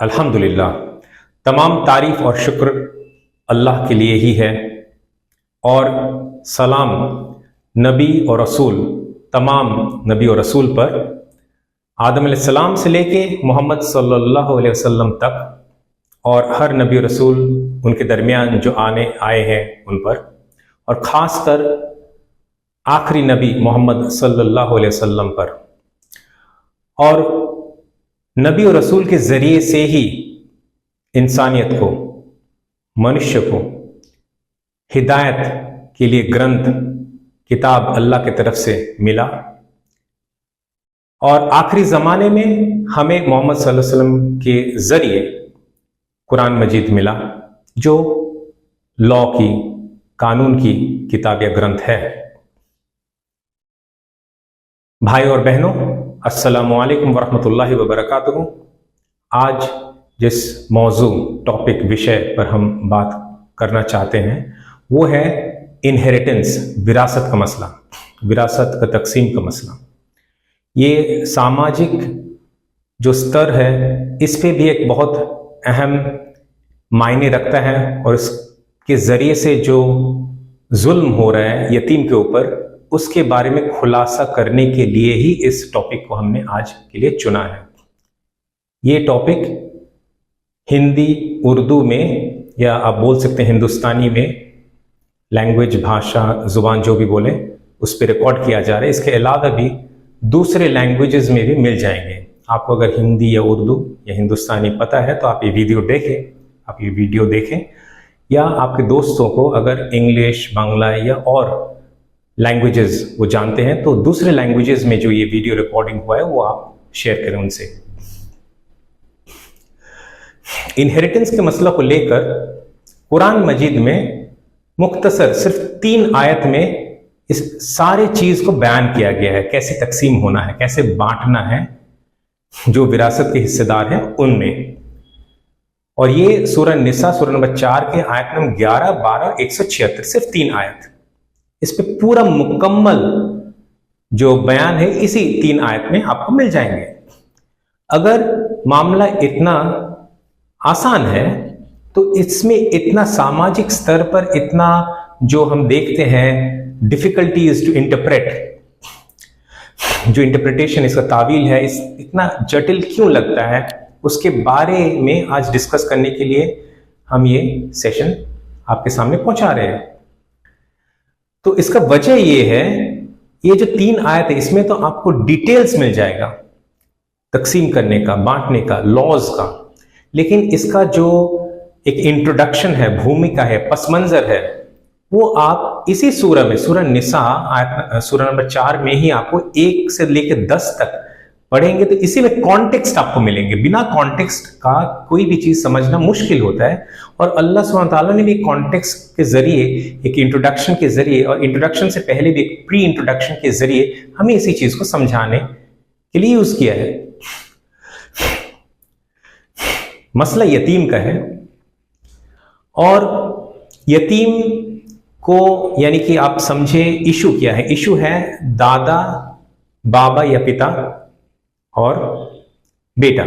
अल्हम्दुलिल्लाह। तमाम तारीफ और शुक्र अल्लाह के लिए ही है और सलाम नबी और रसूल, तमाम नबी और रसूल पर, आदम अलैहिस्सलाम से लेके मोहम्मद सल्लल्लाहु अलैहि वसल्लम तक और हर नबी और रसूल उनके दरमियान जो आए हैं उन पर, और ख़ासकर आखिरी नबी मोहम्मद सल्लल्लाहु अलैहि वसल्लम पर। और नबी और रसूल के ज़रिए से ही इंसानियत को, मनुष्य को हिदायत के लिए ग्रंथ, किताब अल्लाह की तरफ से मिला। और आखिरी ज़माने में हमें मोहम्मद सल्लल्लाहु अलैहि वसल्लम के ज़रिए कुरान मजीद मिला, जो लॉ की, कानून की किताब या ग्रंथ है। भाई और बहनों, अस्सलामु अलैकुम वरहमतुल्लाहि वबरकातुहू। आज जिस मौजू, टॉपिक, विषय पर हम बात करना चाहते हैं वो है इनहेरिटेंस, विरासत का मसला, विरासत का तकसीम का मसला। ये सामाजिक जो स्तर है इस पे भी एक बहुत अहम मायने रखता है, और इसके ज़रिए से जो जुल्म हो रहा है यतीम के ऊपर, उसके बारे में खुलासा करने के लिए ही इस टॉपिक को हमने आज के लिए चुना है। ये टॉपिक हिंदी, उर्दू में, या आप बोल सकते हैं हिंदुस्तानी में, लैंग्वेज, भाषा, जुबान जो भी बोले, उस पर रिकॉर्ड किया जा रहा है। इसके अलावा भी दूसरे लैंग्वेजेस में भी मिल जाएंगे। आपको अगर हिंदी या उर्दू या हिंदुस्तानी पता है तो आप ये वीडियो देखें, या आपके दोस्तों को अगर इंग्लिश, बांग्ला या और लैंग्वेजेस वो जानते हैं तो दूसरे लैंग्वेजेस में जो ये वीडियो रिकॉर्डिंग हुआ है वो आप शेयर करें उनसे। इनहेरिटेंस के मसला को लेकर कुरान मजीद में मुख्तसर सिर्फ 3 आयत में इस सारे चीज को बयान किया गया है, कैसे तकसीम होना है, कैसे बांटना है जो विरासत के हिस्सेदार हैं उनमें। और ये सूरह निसा, सूरह नंबर 4 के आयत नंबर 11, 12, 176, सिर्फ 3 आयत। इस पे पूरा मुकम्मल जो बयान है इसी 3 आयत में आपको मिल जाएंगे। अगर मामला इतना आसान है तो इसमें इतना सामाजिक स्तर पर इतना जो हम देखते हैं डिफिकल्टीज टू इंटरप्रेट, जो इंटरप्रिटेशन, इसका तावील है, इतना जटिल क्यों लगता है, उसके बारे में आज डिस्कस करने के लिए हम ये सेशन आपके सामने पहुंचा रहे हैं। तो इसका वजह ये है, ये जो 3 आयत है इसमें तो आपको डिटेल्स मिल जाएगा तकसीम करने का, बांटने का, लॉज का, लेकिन इसका जो एक इंट्रोडक्शन है, भूमिका है, पस मंजर है, वो आप इसी सूरह में, सूरह निसा आयत सूरह नंबर 4 में ही आपको 1 से लेकर 10 तक पढ़ेंगे तो इसी में कॉन्टेक्स्ट आपको मिलेंगे। बिना कॉन्टेक्स्ट का कोई भी चीज समझना मुश्किल होता है, और अल्लाह सुब्हानहू तआला ने भी कॉन्टेक्स्ट के जरिए, एक इंट्रोडक्शन के जरिए, और इंट्रोडक्शन से पहले भी एक प्री इंट्रोडक्शन के जरिए हमें इसी चीज को समझाने के लिए यूज किया है। मसला यतीम का है, और यतीम को, यानी कि आप समझे इशू क्या है। इशू है दादा, बाबा या पिता और बेटा,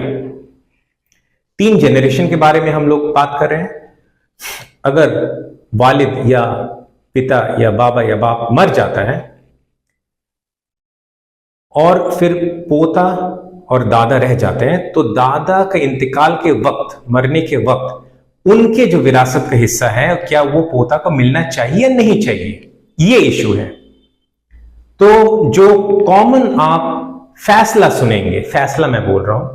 3 जनरेशन के बारे में हम लोग बात कर रहे हैं। अगर वालिद या पिता या बाबा या बाप मर जाता है और फिर पोता और दादा रह जाते हैं, तो दादा के इंतकाल के वक्त, मरने के वक्त, उनके जो विरासत का हिस्सा है क्या वो पोता को मिलना चाहिए या नहीं चाहिए, ये इशू है। तो जो कॉमन आप फैसला सुनेंगे, फैसला मैं बोल रहा हूं,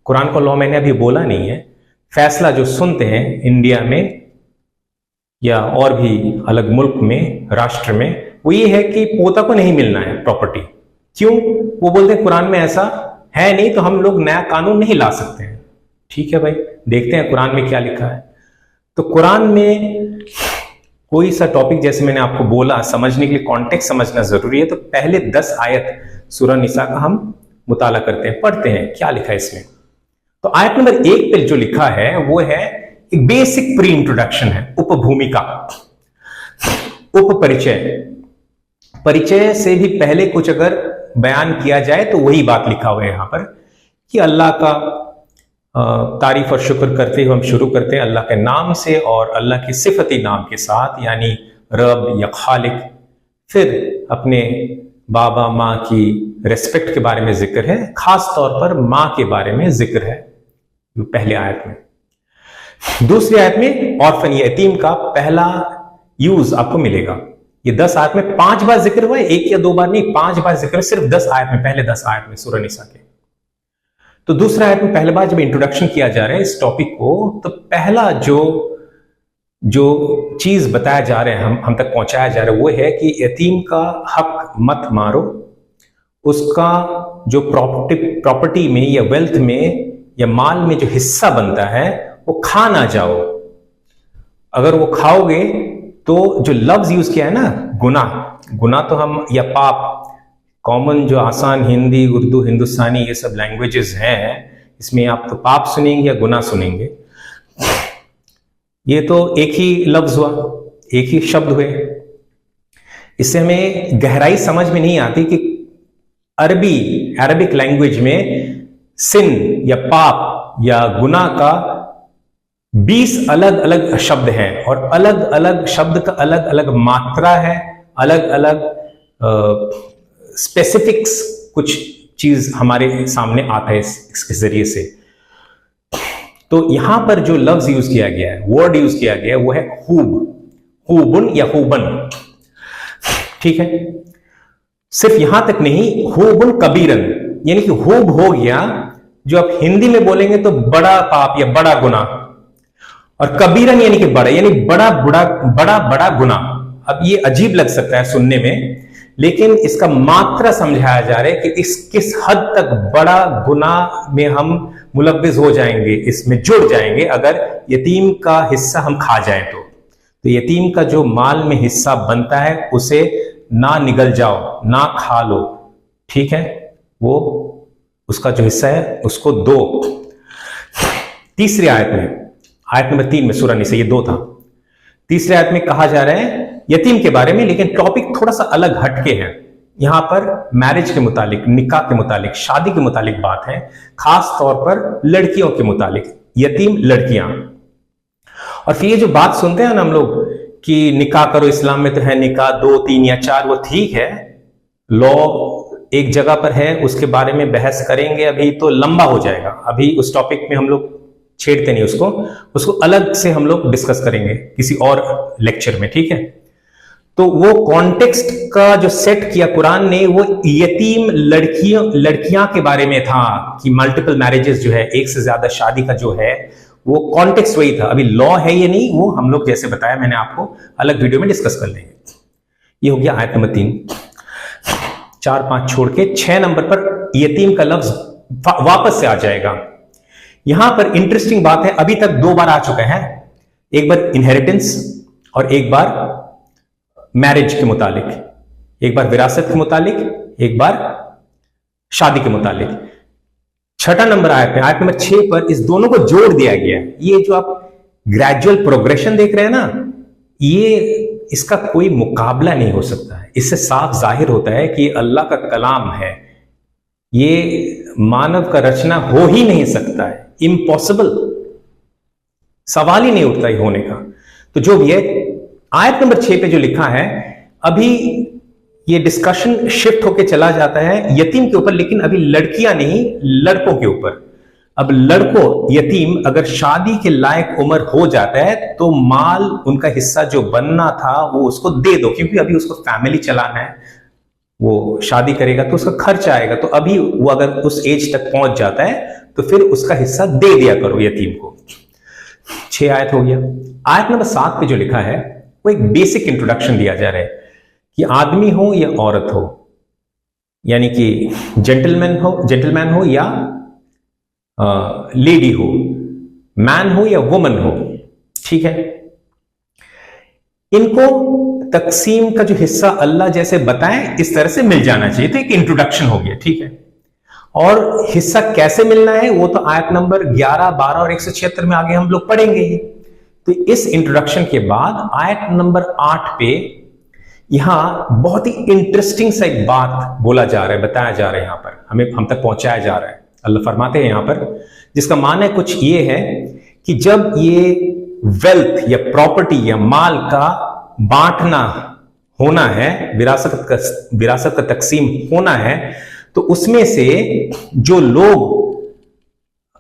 कुरान का लॉ मैंने अभी बोला नहीं है, फैसला जो सुनते हैं इंडिया में या और भी अलग मुल्क में, राष्ट्र में, वो ये है कि पोता को नहीं मिलना है प्रॉपर्टी। क्यों? वो बोलते हैं कुरान में ऐसा है नहीं, तो हम लोग नया कानून नहीं ला सकते हैं। ठीक है भाई, देखते हैं कुरान में क्या लिखा है। तो कुरान में कोई सा टॉपिक, जैसे मैंने आपको बोला, समझने के लिए कॉन्टेक्स्ट समझना जरूरी है। तो पहले 10 आयत सूरह निसा का हम मुताला करते हैं, पढ़ते हैं क्या लिखा है इसमें। तो आयत नंबर 1 पे जो लिखा है वो है एक बेसिक प्री इंट्रोडक्शन है, उपभूमिका, उपपरिचय। परिचय से भी पहले कुछ अगर बयान किया जाए तो वही बात लिखा हुआ है यहां पर कि अल्लाह का तारीफ और शुक्र करते हुए हम शुरू करते हैं अल्लाह के नाम से और अल्लाह की सिफती नाम के साथ, यानी रब या खालिक। फिर अपने बाबा माँ की रेस्पेक्ट के बारे में जिक्र है, खास तौर पर माँ के बारे में जिक्र है पहले आयत में। दूसरी आयत में ऑर्फन या यतीम का पहला यूज आपको मिलेगा। ये 10 आयत में 5 बार जिक्र हुआ है, 1 या 2 बार नहीं, 5 बार जिक्र है सिर्फ 10 आयत में, पहले 10 आयत में सूरह निसा के। तो दूसरा आयत में पहली बार जब इंट्रोडक्शन किया जा रहा है इस टॉपिक को, तो पहला जो चीज बताया जा रहा है, हम तक पहुंचाया जा रहा है, वो है कि यतीम का हक मत मारो, उसका जो प्रॉपर्टी में या वेल्थ में या माल में जो हिस्सा बनता है वो खा ना जाओ। अगर वो खाओगे तो जो लफ्ज यूज किया है ना, गुनाह तो हम या पाप, कॉमन जो आसान हिंदी उर्दू हिंदुस्तानी ये सब लैंग्वेजेस हैं, इसमें आप तो पाप सुनेंगे या गुनाह सुनेंगे। ये तो एक ही लफ्ज हुआ, एक ही शब्द हुए। इससे हमें गहराई समझ में नहीं आती कि अरबिक लैंग्वेज में सिन या पाप या गुनाह का 20 अलग अलग शब्द हैं और अलग अलग शब्द का अलग अलग मात्रा है, अलग अलग स्पेसिफिक्स कुछ चीज हमारे सामने आता है इसके जरिए से। तो यहां पर जो लफ्ज यूज किया गया है, वर्ड यूज किया गया है, वो है हुबुन या हुबन। ठीक है, सिर्फ यहां तक नहीं, हुबुन कबीरन, यानी कि हुब हो गया जो आप हिंदी में बोलेंगे तो बड़ा पाप या बड़ा गुनाह, और कबीरन यानी कि बड़ा, यानी बड़ा गुनाह। अब ये अजीब लग सकता है सुनने में, लेकिन इसका मात्रा समझाया जा रहा है कि किस हद तक बड़ा गुनाह में हम मुलव्विस हो जाएंगे, इसमें जुड़ जाएंगे अगर यतीम का हिस्सा हम खा जाएं। तो यतीम का जो माल में हिस्सा बनता है उसे ना निगल जाओ, ना खा लो। ठीक है, वो उसका जो हिस्सा है उसको दो। तीसरी आयत में, आयत नंबर 3 में सूरह निसा, ये 2 था। तीसरी आयत में कहा जा रहा है यतीम के बारे में, लेकिन टॉपिक थोड़ा सा अलग हटके है। यहां पर मैरिज के मुतालिक, निकाह के मुतालिक, शादी के मुतालिक बात है, खास तौर पर लड़कियों के मुतालिक, यतीम लड़कियां। और फिर ये जो बात सुनते हैं ना हम लोग कि निकाह करो, इस्लाम में तो है निकाह 2, 3 या 4, वो ठीक है, लॉ एक जगह पर है, उसके बारे में बहस करेंगे, अभी तो लंबा हो जाएगा, अभी उस टॉपिक में हम लोग छेड़ते नहीं उसको अलग से हम लोग डिस्कस करेंगे किसी और लेक्चर में। ठीक है, तो वो कॉन्टेक्स्ट का जो सेट किया कुरान ने, वो यतीम लड़कियां के बारे में था कि मल्टीपल मैरिजेस जो है, एक से ज्यादा शादी का जो है, वो कॉन्टेक्स्ट वही था। अभी लॉ है ये नहीं, वो हम लोग जैसे बताया मैंने आपको अलग वीडियो में डिस्कस कर लेंगे। ये हो गया आयत नंबर 3। 4, 5 छोड़ के 6 नंबर पर यतीम का लफ्ज वापस से आ जाएगा। यहां पर इंटरेस्टिंग बात है, अभी तक 2 बार आ चुका है, एक बार इनहेरिटेंस और एक बार मैरिज के मुतालिक, एक बार विरासत के मुतालिक, एक बार शादी के मुतालिक। 6 नंबर आयत में, आयत नंबर 6 पर इस दोनों को जोड़ दिया गया है। ये जो आप ग्रेजुअल प्रोग्रेशन देख रहे हैं ना, ये इसका कोई मुकाबला नहीं हो सकता है। इससे साफ जाहिर होता है कि अल्लाह का कलाम है, ये मानव का रचना हो ही नहीं सकता है, इम्पॉसिबल, सवाल ही नहीं उठता ही होने का। तो जो भी है, आयत नंबर 6 पे जो लिखा है, अभी ये डिस्कशन शिफ्ट होके चला जाता है यतीम के ऊपर, लेकिन अभी लड़कियां नहीं, लड़कों के ऊपर। अब लड़कों, यतीम अगर शादी के लायक उम्र हो जाता है तो माल, उनका हिस्सा जो बनना था वो उसको दे दो, क्योंकि अभी उसको फैमिली चलाना है, वो शादी करेगा तो उसका खर्च आएगा। तो अभी वो अगर उस एज तक पहुंच जाता है तो फिर उसका हिस्सा दे दिया करो यतीम को। 6 आयत हो गया। आयत नंबर 7 पे जो लिखा है वो एक बेसिक इंट्रोडक्शन दिया जा रहा है कि आदमी हो या औरत हो, यानी कि जेंटलमैन हो या लेडी हो, मैन हो या वुमन हो, ठीक है, इनको तकसीम का जो हिस्सा अल्लाह जैसे बताए इस तरह से मिल जाना चाहिए। तो एक इंट्रोडक्शन हो गया, ठीक है। और हिस्सा कैसे मिलना है वो तो आयत नंबर 11, 12 और 176 में आगे हम लोग पढ़ेंगे ही। तो इस इंट्रोडक्शन के बाद आयत नंबर 8 पे यहां बहुत ही इंटरेस्टिंग सा एक बात बोला जा रहा है, बताया जा रहा है, यहां पर हम तक पहुंचाया जा रहा है। अल्लाह फरमाते हैं यहां पर, जिसका माना कुछ ये है कि जब ये वेल्थ या प्रॉपर्टी या माल का बांटना होना है, विरासत का तकसीम होना है, तो उसमें से जो लोग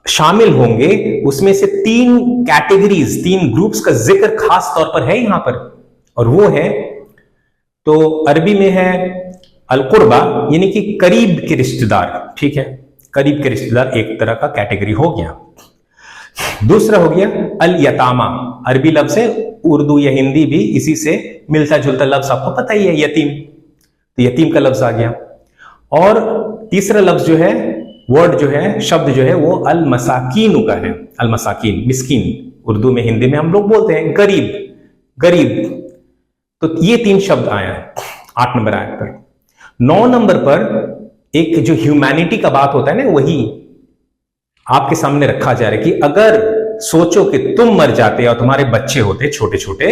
शामिल होंगे उसमें से 3 कैटेगरीज, 3 ग्रुप्स का जिक्र खास तौर पर है यहां पर, और वो है, तो अरबी में है अल-कुर्बा, यानी कि करीब के रिश्तेदार, ठीक है, करीब के रिश्तेदार एक तरह का कैटेगरी हो गया। दूसरा हो गया अल-यतामा, अरबी लफ्ज है, उर्दू या हिंदी भी इसी से मिलता जुलता लफ्ज आपको पता ही है, यतीम, तो यतीम का लफ्ज आ गया। और तीसरा लफ्ज जो है, वर्ड जो है, शब्द जो है, वो अल मसाकीन का है। अल मसाकीन, मिस्कीन, उर्दू में हिंदी में हम लोग बोलते हैं गरीब, गरीब। तो ये 3 शब्द आया 8 नंबर आयत पर। 9 नंबर पर एक जो ह्यूमैनिटी का बात होता है ना, वही आपके सामने रखा जा रहा है कि अगर सोचो कि तुम मर जाते और तुम्हारे बच्चे होते छोटे छोटे,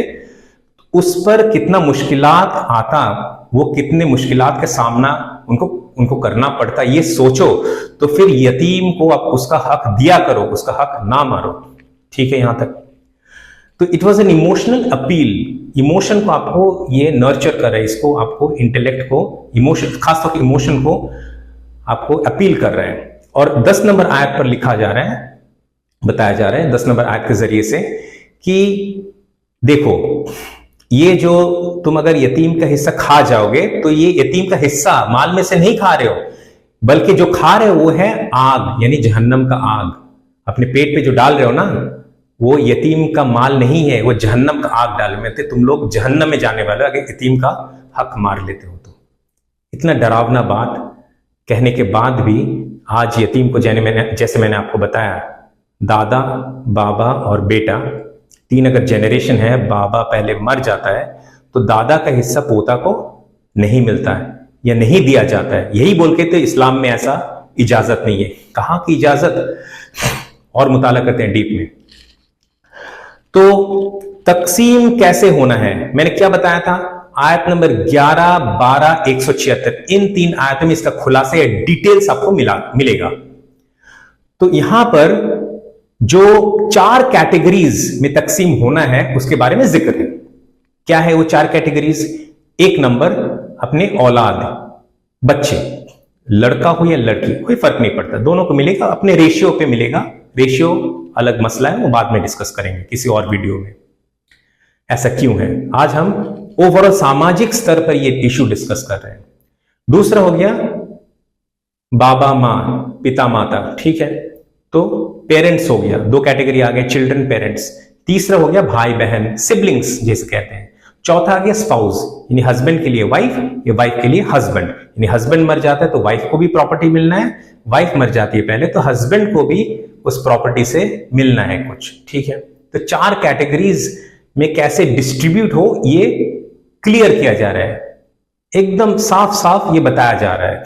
उस पर कितना मुश्किलात आता, वो कितने मुश्किलात का सामना उनको करना पड़ता, ये सोचो। तो फिर यतीम को आप उसका हक दिया करो, उसका हक ना मारो, ठीक है यहां तक। तो it was an emotional appeal, emotion को आपको ये नर्चर कर रहा है, इसको आपको इंटेलेक्ट को, इमोशन, खासतौर पर इमोशन को आपको अपील कर रहे हैं। और 10 नंबर आयत पर लिखा जा रहा है, बताया जा रहा है 10 नंबर आयत के जरिए से कि देखो, ये जो तुम अगर यतीम का हिस्सा खा जाओगे, तो ये यतीम का हिस्सा माल में से नहीं खा रहे हो, बल्कि जो खा रहे हो वो है आग, यानी जहन्नम का आग। अपने पेट पे जो डाल रहे हो ना, वो यतीम का माल नहीं है, वो जहन्नम का आग डाल में थे, तुम लोग जहन्नम में जाने वाले अगर यतीम का हक मार लेते हो तो। इतना डरावना बात कहने के बाद भी आज यतीम को जैसे मैंने आपको बताया, दादा, बाबा और बेटा, 3 अगर जनरेशन है, बाबा पहले मर जाता है, तो दादा का हिस्सा पोता को नहीं मिलता है या नहीं दिया जाता है। यही बोल के तो इस्लाम में ऐसा इजाजत नहीं है। कहां की इजाजत, और मुताला करते हैं डीप में। तो तकसीम कैसे होना है, मैंने क्या बताया था, आयत नंबर 11, 12, 176, इन 3 आयतों में इसका खुलासा या डिटेल्स आपको मिलेगा। तो यहां पर जो 4 कैटेगरीज में तकसीम होना है उसके बारे में जिक्र है। क्या है वो 4 कैटेगरीज? 1 नंबर, अपने औलाद, बच्चे, लड़का हो या लड़की, कोई फर्क नहीं पड़ता, दोनों को मिलेगा, अपने रेशियो पे मिलेगा। रेशियो अलग मसला है, वो बाद में डिस्कस करेंगे किसी और वीडियो में, ऐसा क्यों है। आज हम ओवरऑल सामाजिक स्तर पर ये इश्यू डिस्कस कर रहे हैं। दूसरा हो गया बाबा माँ, पिता माता, ठीक है, तो पेरेंट्स हो गया, 2 कैटेगरी आ गए, चिल्ड्रन, पेरेंट्स। तीसरा हो गया भाई बहन, सिबलिंग्स जैसे कहते हैं। चौथा आ गया स्पाउस, यानी हस्बैंड के लिए वाइफ या वाइफ के लिए हस्बैंड, यानी हस्बैंड मर जाता है तो वाइफ को भी प्रॉपर्टी मिलना है, वाइफ मर जाती है पहले तो हस्बैंड को भी उस प्रॉपर्टी से मिलना है कुछ, ठीक है। तो 4 कैटेगरीज में कैसे डिस्ट्रीब्यूट हो ये क्लियर किया जा रहा है, एकदम साफ साफ ये बताया जा रहा है।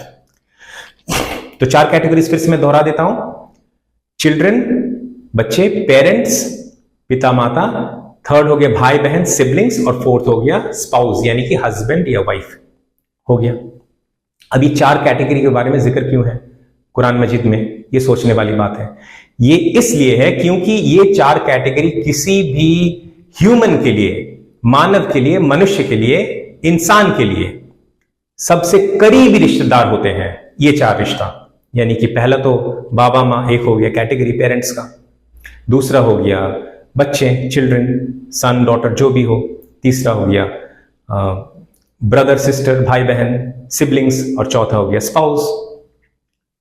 तो 4 कैटेगरीज फिर से मैं दोहरा देता हूं, चिल्ड्रन, बच्चे, पेरेंट्स, पिता माता, थर्ड हो गया भाई बहन, सिबलिंग्स, और फोर्थ हो गया स्पाउस, यानी कि हस्बैंड या वाइफ हो गया। अभी 4 कैटेगरी के बारे में जिक्र क्यों है कुरान मजीद में, ये सोचने वाली बात है। ये इसलिए है क्योंकि ये 4 कैटेगरी किसी भी ह्यूमन के लिए, मानव के लिए, मनुष्य के लिए, इंसान के लिए सबसे करीबी रिश्तेदार होते हैं ये 4 रिश्ता। यानी कि पहला तो बाबा माँ, एक हो गया कैटेगरी पेरेंट्स का, दूसरा हो गया बच्चे, चिल्ड्रन, सन डॉटर जो भी हो, तीसरा हो गया ब्रदर सिस्टर, भाई बहन, सिबलिंग्स, और चौथा हो गया स्पाउस।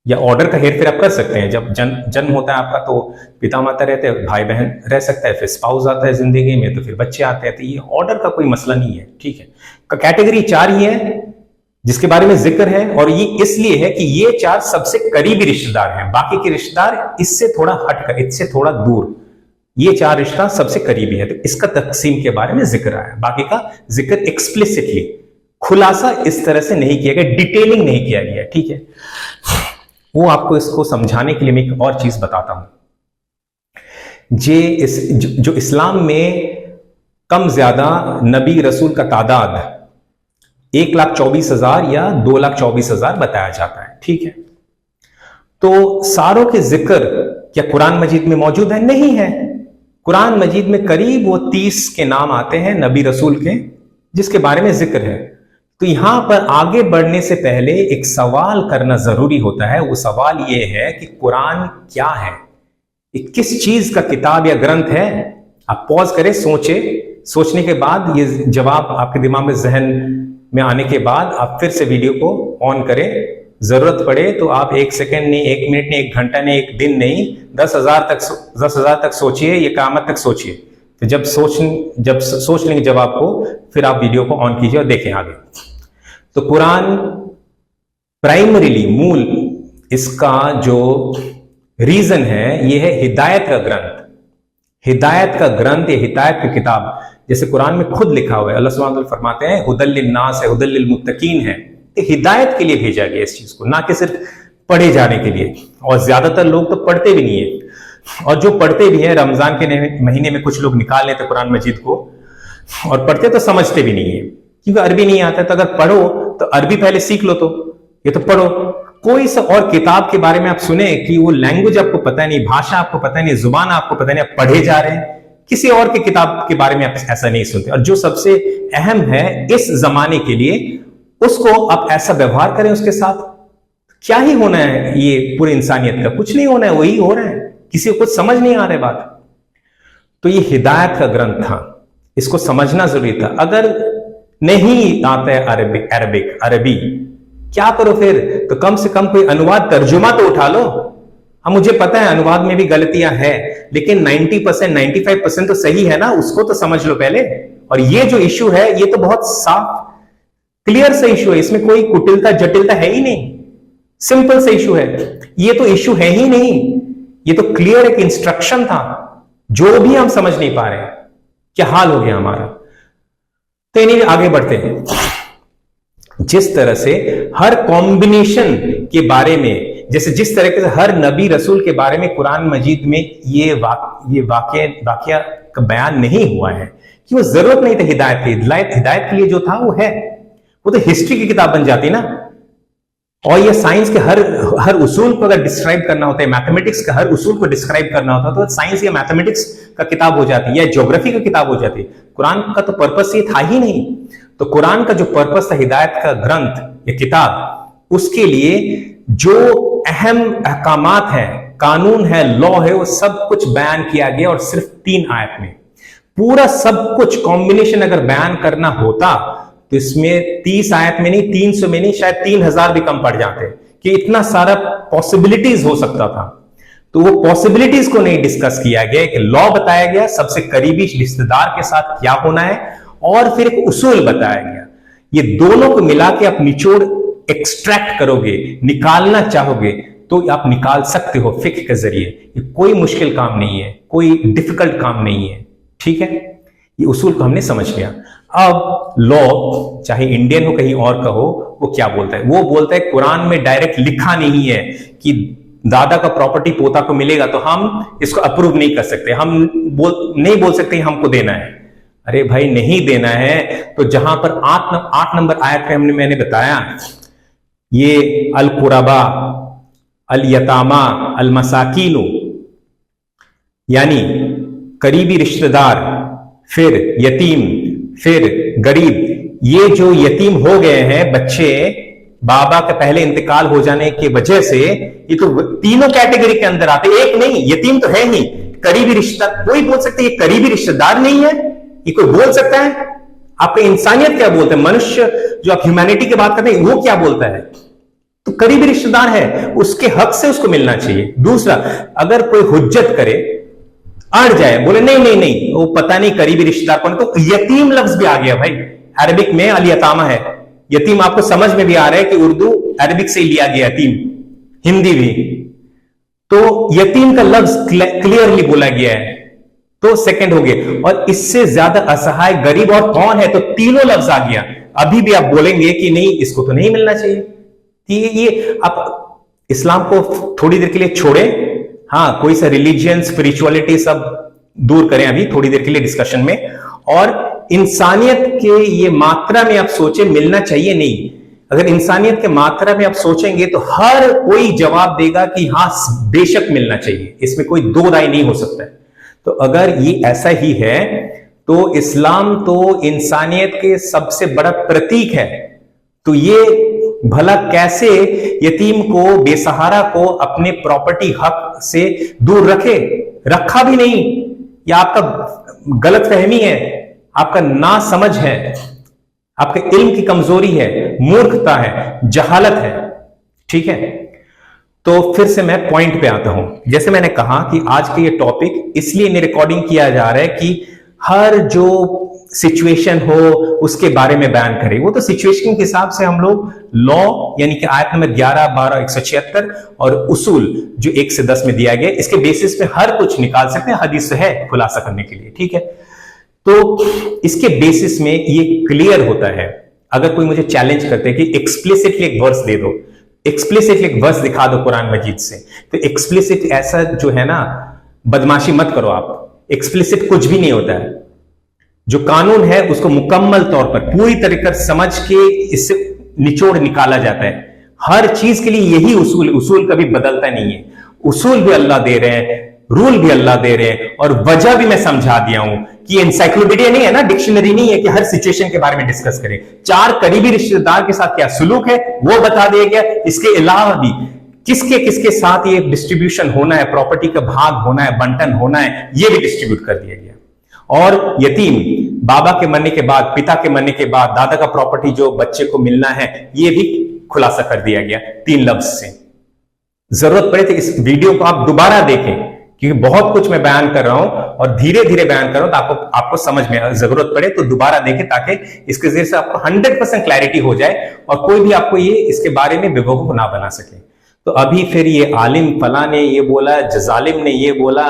या ऑर्डर का हेरफेर आप कर सकते हैं, जब जन्म होता है आपका तो पिता माता रहते हैं, भाई बहन रह सकता है, फिर स्पाउस आता है जिंदगी में, तो फिर बच्चे आते हैं, तो ये ऑर्डर का कोई मसला नहीं है, ठीक है। कैटेगरी 4 ही है जिसके बारे में जिक्र है, और ये इसलिए है कि ये 4 सबसे करीबी रिश्तेदार हैं, बाकी के रिश्तेदार इससे थोड़ा हटकर, इससे थोड़ा दूर, ये 4 रिश्ता सबसे करीबी है। तो इसका तकसीम के बारे में जिक्र आया, बाकी का जिक्र एक्सप्लिसिटली, खुलासा इस तरह से नहीं किया गया, डिटेलिंग नहीं किया गया, ठीक है। वो आपको इसको समझाने के लिए मैं एक और चीज बताता हूं। जो इस्लाम में कम ज्यादा नबी रसूल का तादाद 1,24,000 या 2,24,000 बताया जाता है, ठीक है। तो सारों के जिक्र क्या कुरान मजीद में मौजूद है? नहीं है। कुरान मजीद में करीब वो 30 के नाम आते हैं नबी रसूल के, जिसके बारे में जिक्र है। तो यहां पर आगे बढ़ने से पहले एक सवाल करना जरूरी होता है। वो सवाल ये है कि कुरान क्या है, ये किस चीज का किताब या ग्रंथ है? आप पॉज करें, सोचे, सोचने के बाद ये जवाब आपके दिमाग में, जहन में आने के बाद आप फिर से वीडियो को ऑन करें। जरूरत पड़े तो आप 1 सेकंड नहीं, 1 मिनट नहीं, 1 घंटा नहीं, 1 दिन नहीं, 10,000 तक सोचिए, ये क़यामत तक सोचिए। तो जब सोच लेंगे जवाब को, फिर आप वीडियो को ऑन कीजिए और देखें आगे। तो कुरान प्राइमरीली, मूल इसका जो रीजन है, ये है हिदायत का ग्रंथ। हिदायत का ग्रंथ, ये हिदायत की किताब, जैसे कुरान में खुद लिखा हुआ है, अल्लाह सुब्हानहू व तआला फरमाते हैं हुदल लिन्नास है, हुदल लिलमुत्तकीन है। हिदायत के लिए भेजा गया इस चीज को, ना कि सिर्फ पढ़े जाने के लिए। और ज्यादातर लोग तो पढ़ते भी नहीं है, और जो पढ़ते भी हैं, रमजान के महीने में कुछ लोग निकाल लेते कुरान मजीद को, और पढ़ते तो समझते भी नहीं है, क्योंकि अरबी नहीं आता। तो अगर पढ़ो तो अरबी पहले सीख लो, तो ये तो पढ़ो। कोई सा और किताब के बारे में आप सुने कि वो लैंग्वेज आपको पता नहीं, भाषा आपको पता नहीं, जुबान आपको पता नहीं, आप पढ़े जा रहे हैं, किसी और की किताब के बारे में आप ऐसा नहीं सुनते। और जो सबसे अहम है इस जमाने के लिए, उसको आप ऐसा व्यवहार करें उसके साथ। क्या ही होना है ये पूरी इंसानियत का? कुछ नहीं होना है, वही हो रहा है, किसी को कुछ समझ नहीं आ रहा बात। तो ये हिदायत का ग्रंथ था, इसको समझना जरूरी था। अगर नहीं आता है अरबी, क्या करो फिर? तो कम से कम कोई अनुवाद, तर्जुमा तो उठा लो। हाँ, मुझे पता है अनुवाद में भी गलतियां हैं, लेकिन 90%, 95% तो सही है ना, उसको तो समझ लो पहले। और ये जो इश्यू है, ये तो बहुत साफ क्लियर सा इशू है, इसमें कोई कुटिलता जटिलता है ही नहीं, सिंपल सा इशू है। ये तो इशू है ही नहीं, ये तो क्लियर एक इंस्ट्रक्शन था, जो भी हम समझ नहीं पा रहे हैं। क्या हाल हो गया हमारा। तो इन्हीं आगे बढ़ते हैं। जिस तरह से हर कॉम्बिनेशन के बारे में, जैसे जिस तरीके से हर नबी रसूल के बारे में कुरान मजीद में ये वाकया का बयान नहीं हुआ है कि वो जरूरत नहीं था हिदायत की। हिदायत के लिए जो था वो है, वो तो हिस्ट्री की किताब बन जाती ना। और ये साइंस के हर उसूल को अगर डिस्क्राइब करना होता है, मैथमेटिक्स का हर उसूल को डिस्क्राइब करना होता है, तो साइंस या मैथमेटिक्स का किताब हो जाती है, या ज्योग्राफी का किताब हो जाती है। कुरान का तो पर्पस ये था ही नहीं। तो कुरान का जो पर्पस था, हिदायत का ग्रंथ या किताब, उसके लिए जो अहम अहकामात है, कानून है, लॉ है, वो सब कुछ बयान किया गया। और सिर्फ 3 आयत में पूरा सब कुछ कॉम्बिनेशन अगर बयान करना होता तो इसमें 30 आयत में नहीं, 300 में नहीं, शायद 3000 भी कम पड़ जाते, कि इतना सारा पॉसिबिलिटीज हो सकता था। तो वो पॉसिबिलिटीज को नहीं डिस्कस किया गया, एक लॉ बताया गया, सबसे करीबी रिश्तेदार के साथ क्या होना है, और फिर एक उसूल बताया गया। ये दोनों को मिला के आप निचोड़ एक्सट्रैक्ट करोगे, निकालना चाहोगे तो आप निकाल सकते हो फिक्र के जरिए। ये कोई मुश्किल काम नहीं है, कोई डिफिकल्ट काम नहीं है, ठीक है। ये उसूल को हमने समझ लिया। अब लॉ, चाहे इंडियन हो कहीं और का हो, वो क्या बोलता है? वो बोलता है कुरान में डायरेक्ट लिखा नहीं है कि दादा का प्रॉपर्टी पोता को मिलेगा, तो हम इसको अप्रूव नहीं कर सकते, हम नहीं बोल सकते हमको देना है। अरे भाई, नहीं देना है तो जहां पर 8 नंबर आयत पे मैंने बताया, ये अल कुरबा, अल यतामा, अल मसाकीनु, यानी करीबी रिश्तेदार, फिर यतीम, फिर गरीब। ये जो यतीम हो गए हैं बच्चे, बाबा के पहले इंतकाल हो जाने की वजह से, ये तो तीनों कैटेगरी के अंदर आते। एक नहीं, यतीम तो है ही, करीबी रिश्तेदार। कोई बोल सकते ये करीबी रिश्तेदार नहीं है, ये कोई बोल सकता है? आपका इंसानियत क्या बोलते हैं? मनुष्य, जो आप ह्यूमैनिटी की बात करते हैं, वो क्या बोलता है? तो करीबी रिश्तेदार है, उसके हक से उसको मिलना चाहिए। दूसरा, अगर कोई हुज्जत करे, अड़ जाए, बोले नहीं नहीं नहीं वो पता नहीं करीबी रिश्तेदार कौन, तो यतीम लफ्ज भी आ गया भाई। अरबिक में अल यतामा है, यतीम आपको समझ में भी आ रहा है कि उर्दू अरबिक से लिया गया यतीम, हिंदी भी। तो यतीम का लफ्ज क्लियरली बोला गया है, तो सेकंड हो गया। और इससे ज्यादा असहाय गरीब और कौन है, तो तीनों लफ्ज आ गया। अभी भी आप बोलेंगे कि नहीं, इसको तो नहीं मिलना चाहिए। ये आप इस्लाम को थोड़ी देर के लिए छोड़े, हाँ, कोई सा रिलीजियन, स्पिरिचुअलिटी सब दूर करें अभी थोड़ी देर के लिए डिस्कशन में, और इंसानियत के ये मात्रा में आप सोचे मिलना चाहिए नहीं। अगर इंसानियत के मात्रा में आप सोचेंगे तो हर कोई जवाब देगा कि हाँ बेशक मिलना चाहिए, इसमें कोई दो राय नहीं हो सकता है। तो अगर ये ऐसा ही है तो इस्लाम तो इंसानियत के सबसे बड़ा प्रतीक है, तो ये भला कैसे यतीम को, बेसहारा को अपने प्रॉपर्टी हक से दूर रखे? रखा भी नहीं। या आपका गलत फहमी है, आपका ना समझ है, आपके इल्म की कमजोरी है, मूर्खता है, जहालत है। ठीक है, तो फिर से मैं पॉइंट पे आता हूं। जैसे मैंने कहा कि आज के ये टॉपिक इसलिए नहीं रिकॉर्डिंग किया जा रहा है कि हर जो सिचुएशन हो उसके बारे में बयान करें। वो तो सिचुएशन के हिसाब से हम लोग लॉ यानी कि आयत नंबर 11, 12, 176 और उसूल जो 1 से 10 में दिया गया, इसके बेसिस पे हर कुछ निकाल सकते हैं। हदीस है खुलासा करने के लिए। ठीक है, तो इसके बेसिस में ये क्लियर होता है। अगर कोई मुझे चैलेंज करते हैं कि एक्सप्लिसिटली एक वर्स दे दो, एक्सप्लिसिटली एक वर्स दिखा दो कुरान मजीद से, तो एक्सप्लिसिट ऐसा जो है ना, बदमाशी मत करो आप। एक्सप्लिसिट कुछ भी नहीं होता है। जो कानून है उसको मुकम्मल तौर पर पूरी तरीके से समझ के इससे निचोड़ निकाला जाता है। हर चीज के लिए यही उसूल, उसूल कभी बदलता नहीं है। उसूल भी अल्लाह दे रहे हैं, रूल भी अल्लाह दे रहे हैं, और वजह भी मैं समझा दिया हूं कि एनसाइक्लोपीडिया नहीं है ना, डिक्शनरी नहीं है कि हर सिचुएशन के बारे में डिस्कस करें। 4 करीबी रिश्तेदार के साथ क्या सुलूक है वो बता दिया गया। इसके अलावा भी किसके किसके साथ ये डिस्ट्रीब्यूशन होना है, प्रॉपर्टी का भाग होना है, बंटन होना है, ये भी डिस्ट्रीब्यूट कर दिया गया। और यतीम बाबा के मरने के बाद, पिता के मरने के बाद दादा का प्रॉपर्टी जो बच्चे को मिलना है, ये भी खुलासा कर दिया गया 3 लफ्ज से। जरूरत पड़े तो इस वीडियो को आप दोबारा देखें, क्योंकि बहुत कुछ मैं बयान कर रहा हूं और धीरे धीरे बयान कर रहा हूं, तो आपको समझ में, जरूरत पड़े तो दोबारा देखें, ताकि इसके जरिए से आपको 100% क्लैरिटी हो जाए और कोई भी आपको ये इसके बारे में बेवकूफ ना बना सके। तो अभी फिर ये आलिम फला ने ये बोला, जालिम ने ये बोला,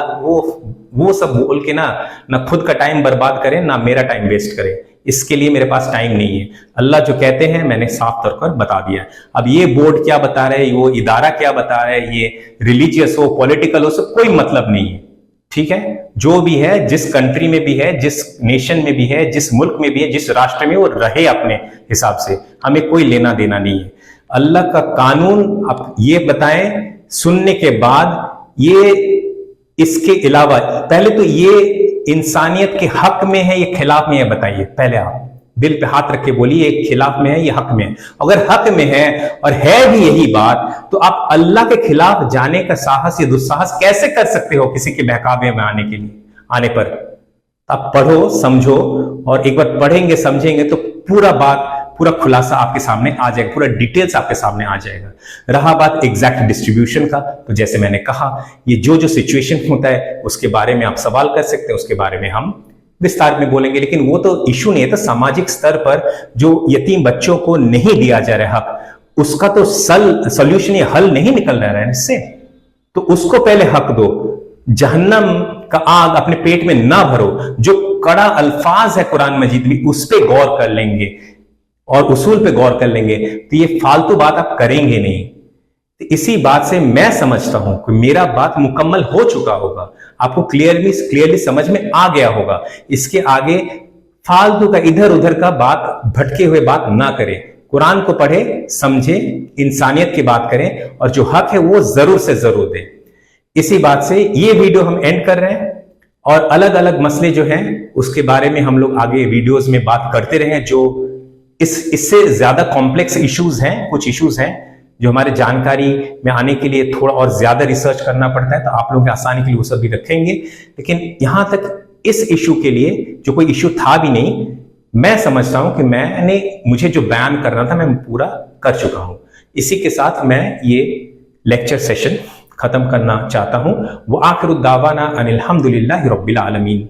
वो सब बोल के ना खुद का टाइम बर्बाद करें, ना मेरा टाइम वेस्ट करें। इसके लिए मेरे पास टाइम नहीं है। अल्लाह जो कहते हैं मैंने साफ तौर पर बता दिया। अब ये बोर्ड क्या बता रहे हैं, वो इदारा क्या बता रहे हैं, ये रिलीजियस हो, पॉलिटिकल हो, सब कोई मतलब नहीं है। ठीक है, जो भी है, जिस कंट्री में भी है, जिस नेशन में भी है, जिस मुल्क में भी है, जिस राष्ट्र में, वो रहे अपने हिसाब से, हमें कोई लेना देना नहीं है। अल्लाह का कानून आप ये बताएं सुनने के बाद, ये इसके अलावा पहले तो ये इंसानियत के हक में है, ये खिलाफ में है, बताइए। पहले आप दिल पे हाथ रख के बोलिए, ये खिलाफ में है, ये हक में है। अगर हक में है और है भी यही बात, तो आप अल्लाह के खिलाफ जाने का साहस या दुस्साहस कैसे कर सकते हो किसी के बहकावे में आने पर? आप पढ़ो, समझो, और एक बार पढ़ेंगे समझेंगे तो पूरा खुलासा आपके सामने आ जाएगा, पूरा डिटेल्स आपके सामने आ जाएगा। रहा बात एग्जैक्ट डिस्ट्रीब्यूशन का, तो जैसे मैंने कहा, ये जो सिचुएशन होता है उसके बारे में आप सवाल कर सकते हैं, उसके बारे में हम विस्तार में बोलेंगे। लेकिन वो तो इशू नहीं है। तो सामाजिक स्तर पर जो यतीम बच्चों को नहीं दिया जा रहा हक, उसका तो सोल्यूशन या हल नहीं निकल रहा है इससे। तो उसको पहले हक दो। जहन्नम का आग अपने पेट में ना भरो। जो कड़ा अल्फाज है कुरान मजीद में, उस पर गौर कर लेंगे और उसूल पे गौर कर लेंगे, तो ये फालतू बात आप करेंगे नहीं। तो इसी बात से मैं समझता हूं कि मेरा बात मुकम्मल हो चुका होगा, आपको क्लियरली समझ में आ गया होगा। इसके आगे फालतू का इधर उधर का बात, भटके हुए बात ना करें। कुरान को पढ़े, समझे, इंसानियत की बात करें, और जो हक है वो जरूर से जरूर दें। इसी बात से ये वीडियो हम एंड कर रहे हैं, और अलग अलग मसले जो हैं उसके बारे में हम लोग आगे वीडियोस में बात करते रहे। जो इससे ज्यादा कॉम्प्लेक्स इश्यूज हैं, कुछ इश्यूज हैं जो हमारे जानकारी में आने के लिए थोड़ा और ज्यादा रिसर्च करना पड़ता है, तो आप लोगों की आसानी के लिए वो सब भी रखेंगे। लेकिन यहां तक इस इशू के लिए जो कोई इशू था भी नहीं, मैं समझता हूं कि मुझे जो बयान करना था मैं पूरा कर चुका हूं। इसी के साथ मैं ये लेक्चर सेशन खत्म करना चाहता हूं। वो आखिरुद्दावाना अनिल हम्दुलिल्लाहि रब्बिल आलमीन।